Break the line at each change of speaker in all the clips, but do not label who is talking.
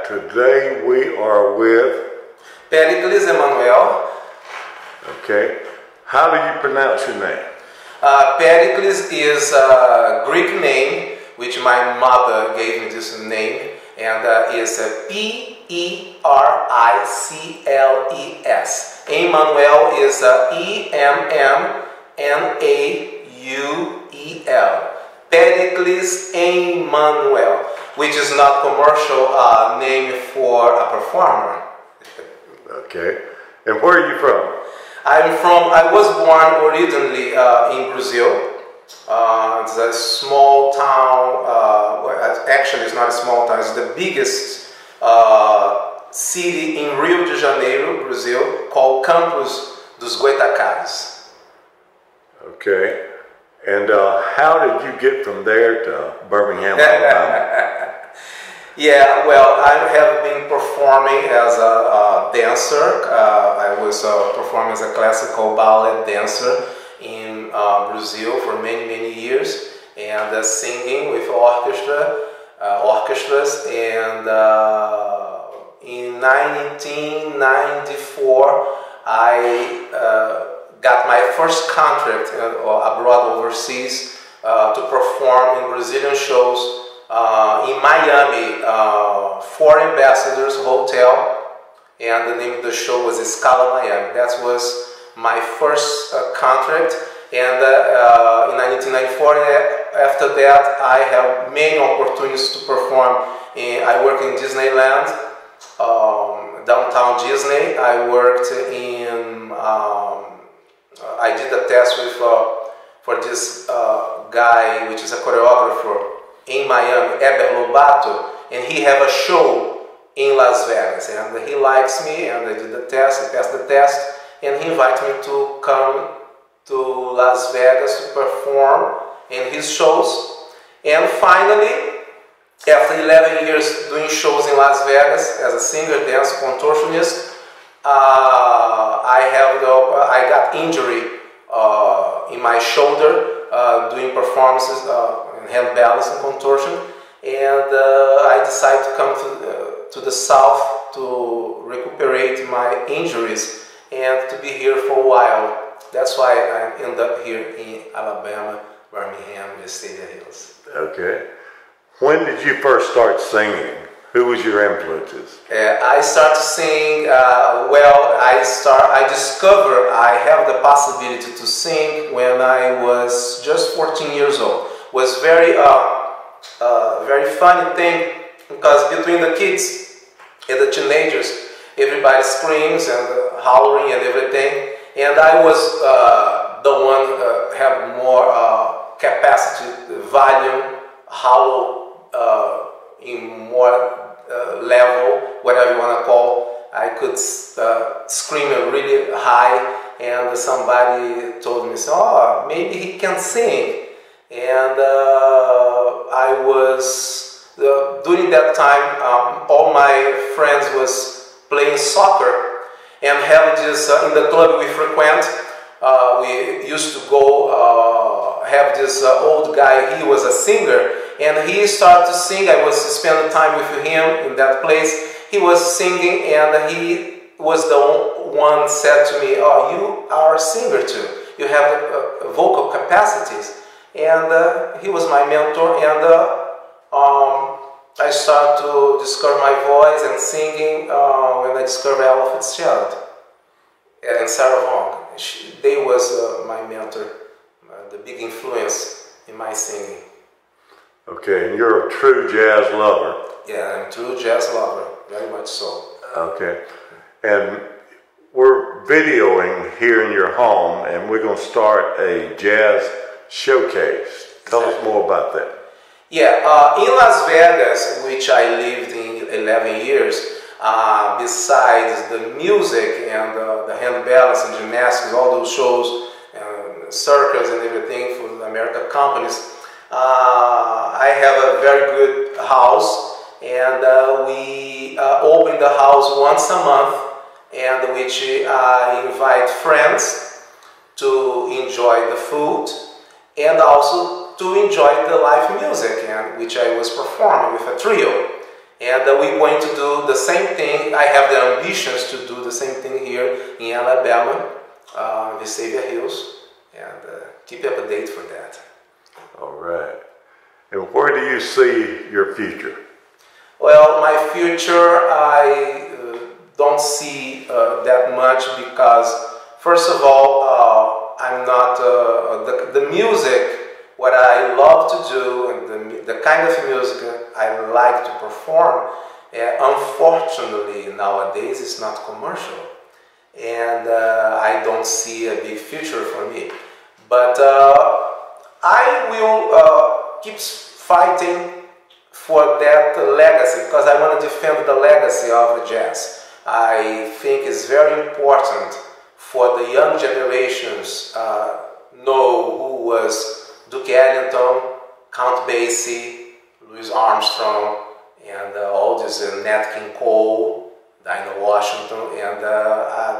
Today we are with
Pericles Emmanuel.
Okay. How do you pronounce your name?
Pericles is a Greek name, which my mother gave me this name, and is Pericles. Emmanuel is Emmanuel. Pericles Emmanuel, which is not commercial name for a performer.
Okay. And where are you from?
I was born originally in Brazil. It's a small town, well, actually it's not a small town, it's the biggest city in Rio de Janeiro, Brazil, called Campos dos Goitacazes.
Okay. And how did you get from there to Birmingham, Alabama?
Yeah, well, I have been performing as a dancer. I was performing as a classical ballet dancer in Brazil for many years, and singing with orchestras. And in 1994, I got my first contract abroad overseas to perform in Brazilian shows in Miami, for Ambassadors Hotel, and the name of the show was Scala Miami. That was my first contract, and in 1994, after that, I have many opportunities to perform. I worked in Disneyland, downtown Disney. I worked in, I did a test with for this guy, which is a choreographer in Miami, Eber Lobato, and he have a show in Las Vegas, and he likes me, and I did the test, I passed the test, and he invited me to come to Las Vegas to perform in his shows. And finally, after 11 years doing shows in Las Vegas as a singer, dancer, contortionist, I got injury in my shoulder doing performances in hand balance and contortion, and I decided to come to the south to recuperate my injuries and to be here for a while. That's why I ended up here in Alabama, Birmingham, Vestavia Hills.
Okay. When did you first start singing? Who was your influences?
I started singing, I discovered I have the possibility to sing when I was just 14 years old. It was very funny thing, because between the kids and the teenagers, everybody screams and hollering and everything, and I was the one have more capacity, volume, howl, in more level, whatever you want to call. I could scream really high, and somebody told me, "Oh, maybe he can sing." And I was during that time, all my friends was playing soccer, and have this in the club we frequent. We used to go have this old guy. He was a singer, and he started to sing. I was spending time with him in that place. He was singing, and he was the one said to me, "Oh, you are a singer too. You have vocal capacities." And he was my mentor, and I started to discover my voice and singing when I discovered Ella Fitzgerald and Sarah Vaughan. They was my mentor, the big influence in my singing.
Okay, and you're a true jazz lover.
Yeah, I'm a true jazz lover, very much so.
Okay, and we're videoing here in your home, and we're going to start a jazz showcase. Tell us more about that.
Yeah, in Las Vegas, which I lived in 11 years, besides the music and the hand balance and gymnastics, all those shows, circus and everything for the American companies, I have a very good house, and we open the house once a month, and which I invite friends to enjoy the food and also to enjoy the live music, and which I was performing with a trio. And we're going to do the same thing. I have the ambitions to do the same thing here in Alabama, Vestavia Hills, and keep you up to date for that.
All right. And where do you see your future?
Well, my future, I don't see that much because, first of all, I'm not, the music, what I love to do, and the kind of music I like to perform, unfortunately nowadays is not commercial. And I don't see a big future for me. But I will keep fighting for that legacy, because I want to defend the legacy of the jazz. I think it's very important for the young generations know who was Duke Ellington, Count Basie, Louis Armstrong, and all this Nat King Cole, Dinah Washington, and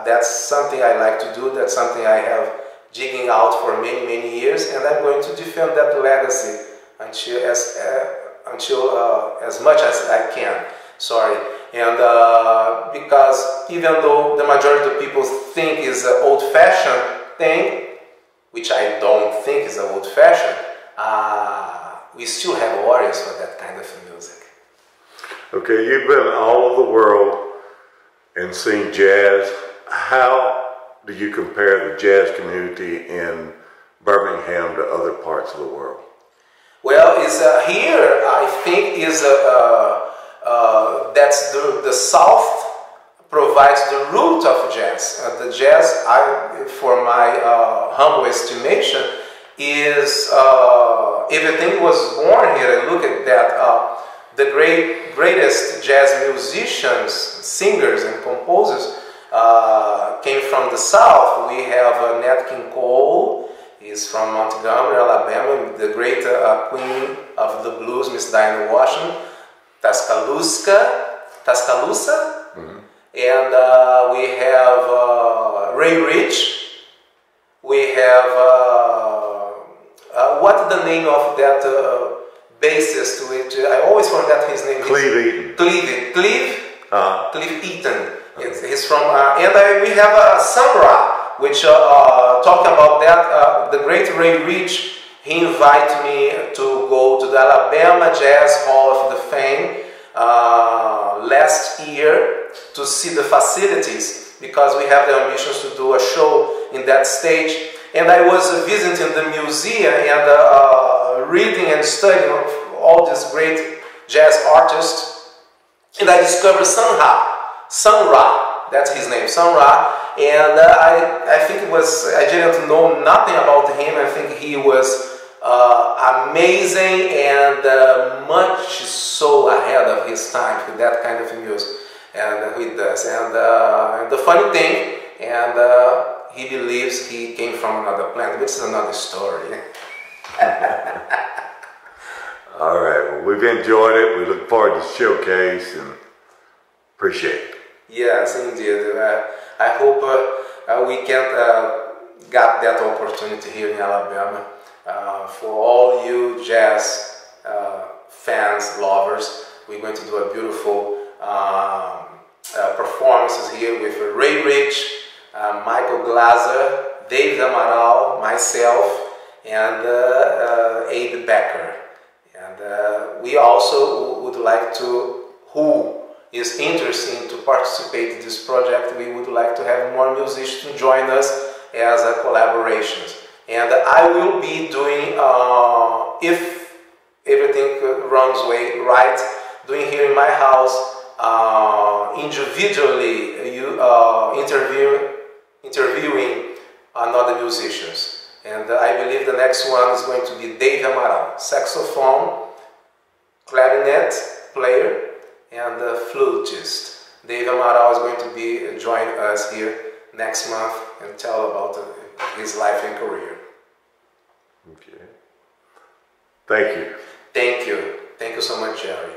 that's something I like to do. That's something I have digging out for many years, and I'm going to defend that legacy until as much as I can. Sorry, and because even though the majority of people think is an old-fashioned thing, which I don't think is an old-fashioned, we still have audience for that kind of music.
Okay, you've been all over the world and seen jazz. How do you compare the jazz community in Birmingham to other parts of the world?
Well, is here I think is that's the South provides the root of jazz. The jazz, for my humble estimation, is everything was born here. And look at that. The greatest jazz musicians, singers, and composers came from the South. We have Nat King Cole. He's from Montgomery, Alabama. The great queen of the blues, Miss Dinah Washington. Tuscaloosa. Mm-hmm. And we have Ray Rich. We have what's the name of that bassist? Which I always forget his name. Clive Eaton. He's from and we have Sun Ra, which talk about that. The great Ray Rich. He invited me to go to the Alabama Jazz Hall of Fame last year to see the facilities, because we have the ambitions to do a show in that stage. And I was visiting the museum and reading and studying all these great jazz artists, and I discovered Sun Ra, that's his name, Sun Ra. And I think it was, I didn't know nothing about him. I think he was amazing and much so ahead of his time with that kind of music, and he does. And the funny thing, and he believes he came from another planet, which is another story.
All right, well, we've enjoyed it. We look forward to the showcase and appreciate it.
Yes, indeed. I hope we can get that opportunity here in Alabama. For all you jazz fans, lovers, we're going to do a beautiful performances here with Ray Rich, Michael Glaser, David Amaral, myself, and Abe Becker. And we also would like to, who is interested to participate in this project, we would like to have more musicians to join us as collaborations. And I will be doing, if everything runs right, doing here in my house, individually interviewing another musicians. And I believe the next one is going to be Dave Amaral, saxophone, clarinet player, and flutist. Dave Amaral is going to be joining us here next month and tell about his life and career.
Okay. Thank you.
Thank you. Thank you so much, Jerry.